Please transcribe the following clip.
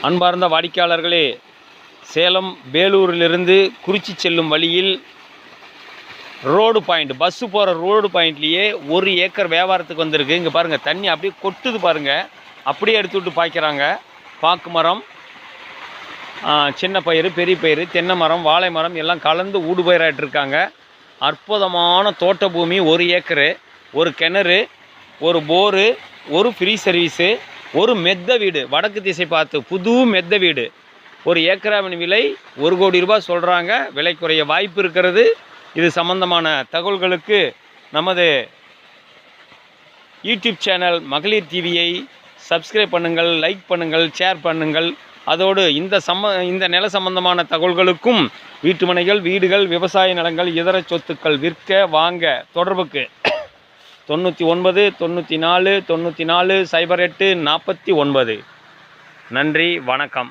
அன்பார்ந்த வாடிக்கையாளர்களே, சேலம் வேலூரிலிருந்து குறிச்சி செல்லும் வழியில் ரோடு பாயிண்ட், பஸ்ஸு போகிற ரோடு பாயிண்ட்லேயே 1 ஏக்கர் வியாபாரத்துக்கு வந்திருக்கு. இங்கே பாருங்கள், தண்ணி அப்படியே கொட்டுது பாருங்கள். அப்படியே எடுத்து விட்டு பாய்க்கிறாங்க. பாக்கு மரம், சின்ன பயிறு, பெரிய பயிறு, தென்னை மரம், வாழை மரம் எல்லாம் கலந்து ஊடு பயிராயிட்டிருக்காங்க. அற்புதமான தோட்ட பூமி. 1 ஏக்கரு, 1 கிணறு, 1 போரு, 1 ஃப்ரீ சர்வீஸு, 1 மெத்த வீடு, வடக்கு திசை பார்த்து புது மெத்த வீடு. 1 ஏக்கராவின் விலை 1 கோடி ரூபாய் சொல்கிறாங்க. விலை குறைய வாய்ப்பு இருக்கிறது. இது சம்பந்தமான தகவல்களுக்கு நமது யூடியூப் சேனல் மகளிர் டிவியை சப்ஸ்கிரைப் பண்ணுங்கள், லைக் பண்ணுங்கள், ஷேர் பண்ணுங்கள். அதோடு இந்த நில சம்பந்தமான தகவல்களுக்கும் வீட்டுமனைகள், வீடுகள், விவசாய நிலங்கள், இதர சொத்துக்கள் விற்க வாங்க தொடர்புக்கு 99 94 94 08 49. நன்றி, வணக்கம்.